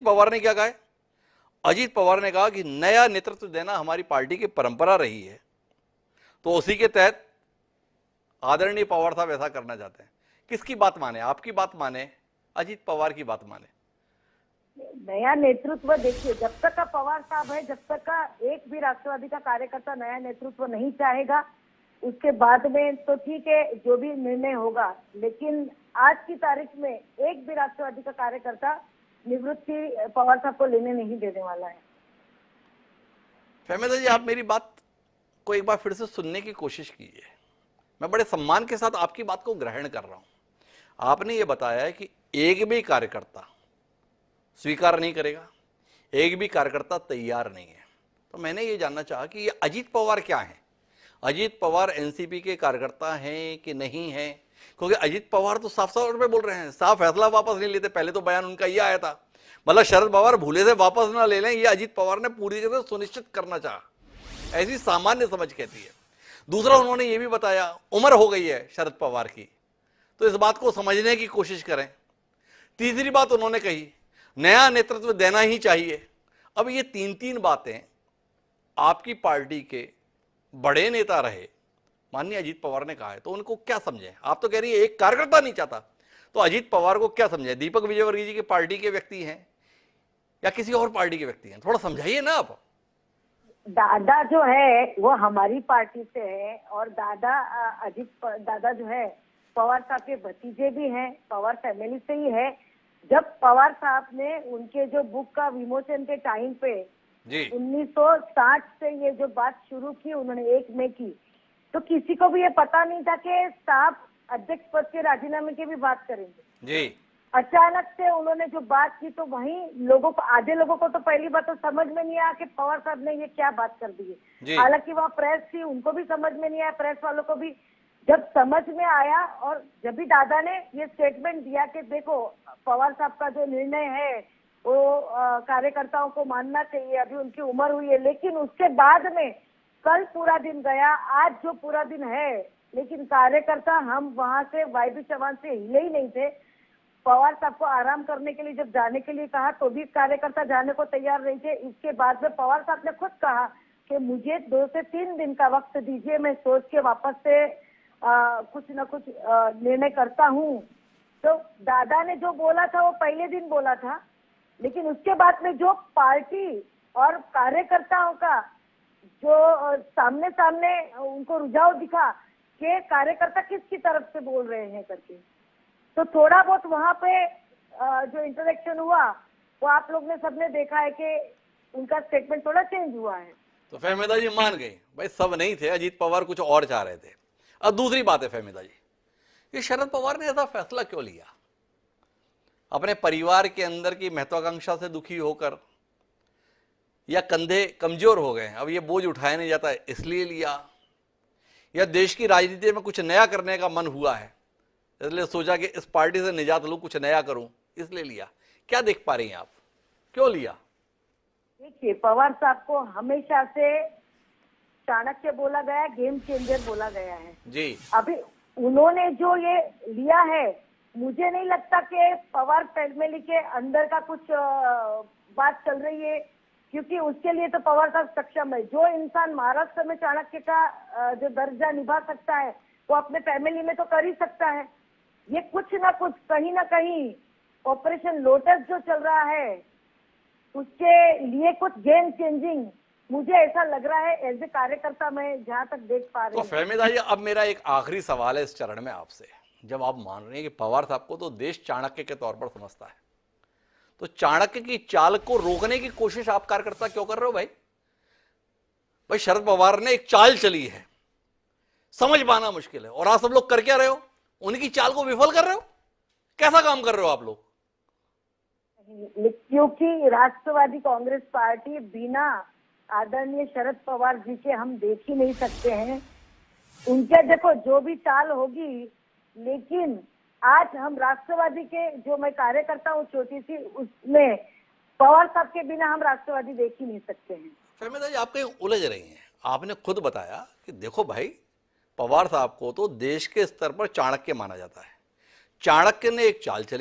पवार ने क्या कहा है? अजीत पवार ने कहा कि नया नेतृत्व देना हमारी पार्टी की परंपरा रही है, तो उसी के तहत आदरणीय पवार साहब ऐसा करना चाहते हैं। किसकी बात माने? आपकी बात माने, अजीत पवार की बात माने? नया नेतृत्व देखिए, जब तक का पवार साहब है, जब तक का एक भी राष्ट्रवादी का कार्यकर्ता नया नेतृत्व नहीं चाहेगा, उसके बाद में तो ठीक है जो भी निर्णय होगा, लेकिन आज की तारीख में एक भी राष्ट्रवादी का कार्यकर्ता निवृत्ति पवार साहब को लेने नहीं देने वाला है। फहमीदा जी, आप मेरी बात को एक बार फिर से सुनने की कोशिश कीजिए। मैं बड़े सम्मान के साथ आपकी बात को ग्रहण कर रहा हूं। आपने ये बताया है कि एक भी कार्यकर्ता स्वीकार नहीं करेगा, एक भी कार्यकर्ता तैयार नहीं है। तो मैंने ये जानना चाहा कि ये अजीत पवार क्या है? अजीत पवार एनसीपी के कार्यकर्ता हैं कि नहीं हैं? क्योंकि अजीत पवार तो साफ साफ में बोल रहे हैं, साफ फैसला वापस नहीं लेते। पहले तो बयान उनका ये आया था, मतलब शरद पवार भूले से वापस ना ले लें, ये अजीत पवार ने पूरी तरह सुनिश्चित करना चाहा, ऐसी सामान्य समझ कहती है। दूसरा, उन्होंने ये भी बताया उम्र हो गई है शरद पवार की, तो इस बात को समझने की कोशिश करें। तीसरी बात उन्होंने कही, नया नेतृत्व देना ही चाहिए। अब ये तीन तीन बातें आपकी पार्टी के बड़े नेता रहे माननीय अजीत पवार ने कहा है, तो उनको क्या समझे? आप तो कह रही है एक कार्यकर्ता नहीं चाहता, तो अजीत पवार को क्या समझे? दीपक विजयवर्गीय जी की पार्टी के व्यक्ति हैं या किसी और पार्टी के व्यक्ति हैं? थोड़ा समझाइए ना आप। दादा जो है वो हमारी पार्टी से है, और दादा दादा जो है पवार साहब के भतीजे भी हैं, पवार फैमिली से ही है। जब पवार साहब ने उनके जो बुक का विमोचन के टाइम पे 1960 से ये जो बात शुरू की उन्होंने 1 मई की, तो किसी को भी ये पता नहीं था कि साहब अध्यक्ष पद के राजीनामे की भी बात करेंगे जी। अचानक से उन्होंने जो बात की, तो वहीं लोगों को, आधे लोगों को तो पहली बात तो समझ में नहीं आया कि पवार साहब ने ये क्या बात कर दी है। हालांकि वहाँ प्रेस थी, उनको भी समझ में नहीं आया, प्रेस वालों को भी जब समझ में आया, और जब भी दादा ने ये स्टेटमेंट दिया कि देखो पवार साहब का जो निर्णय है वो कार्यकर्ताओं को मानना चाहिए, अभी उनकी उम्र हुई है, लेकिन उसके बाद में कल पूरा दिन गया, आज जो पूरा दिन है, लेकिन कार्यकर्ता हम वहां से वाईबी चौहान से हिले ही नहीं थे। पवार साहब को आराम करने के लिए जब जाने के लिए कहा तो भी कार्यकर्ता जाने को तैयार नहीं थे। इसके बाद में पवार साहब ने खुद कहा कि मुझे 2 से 3 दिन का वक्त दीजिए, मैं सोच के वापस से कुछ न कुछ निर्णय करता हूँ। तो दादा ने जो बोला था वो पहले दिन बोला था, लेकिन उसके बाद में जो पार्टी और कार्यकर्ताओं का जो सामने सामने उनको रुझाव दिखा कि कार्यकर्ता किसकी तरफ से बोल रहे हैं करके, तो थोड़ा बहुत वहां पे जो इंटरेक्शन हुआ वो आप लोग ने सबने देखा है कि उनका स्टेटमेंट थोड़ा चेंज हुआ है। तो फहमीदा जी मान गई भाई, सब नहीं थे, अजीत पवार कुछ और चाह रहे थे। अब दूसरी बात है फहमीदा जी, कि शरद पवार ने ऐसा फैसला क्यों लिया? अपने परिवार के अंदर की महत्वाकांक्षा से दुखी होकर, या कंधे कमजोर हो गए, अब ये बोझ उठाया नहीं जाता इसलिए लिया, या देश की राजनीति में कुछ नया करने का मन हुआ है इसलिए सोचा कि इस पार्टी से निजात लूं, कुछ नया करूं, इसलिए लिया? क्या देख पा रही हैं आप, क्यों लिया? देखिए, पवार साहब को हमेशा से चाणक्य बोला गया, गेम चेंजर बोला गया है जी। अभी उन्होंने जो ये लिया है, मुझे नहीं लगता कि पवार फैमिली के अंदर का कुछ बात चल रही है, क्योंकि उसके लिए तो पवार साहब सक्षम है। जो इंसान महाराष्ट्र में चाणक्य का जो दर्जा निभा सकता है वो अपने फैमिली में तो कर ही सकता है। ये कुछ ना कुछ कहीं ना कहीं ऑपरेशन लोटस जो चल रहा है उसके लिए कुछ गेम चेंजिंग, मुझे ऐसा लग रहा है एज ए कार्यकर्ता मैं जहां तक देख पा रही हूँ। तो फहमीदा जी, अब मेरा एक आखिरी सवाल है इस चरण में आपसे। जब आप मान रहे हैं कि पवार साहब को तो देश चाणक्य के तौर पर समझता है, तो चाणक्य की चाल को रोकने की कोशिश आप कार्यकर्ता क्यों कर रहे हो भाई? भाई शरद पवार ने एक चाल चली है, समझ पाना मुश्किल है, और आप सब लोग कर क्या रहे हो? उनकी चाल को विफल कर रहे हो। कैसा काम कर रहे हो आप लोग? क्योंकि राष्ट्रवादी कांग्रेस पार्टी बिना आदरणीय शरद पवार जी के हम देख ही नहीं सकते हैं। उनके देखो जो भी चाल होगी, लेकिन आज हम राष्ट्रवादी के जो मैं कार्यकर्ता हूँ छोटी सी, उसमें पवार साहब के बिना हम राष्ट्रवादी देख ही नहीं सकते हैं। फहमीदा जी, आप कहीं उलझ रही हैं। आपने खुद बताया कि देखो भाई, पवार साहब को तो देश के स्तर पर चाणक्य माना जाता है। चाणक्य ने एक चाल चली।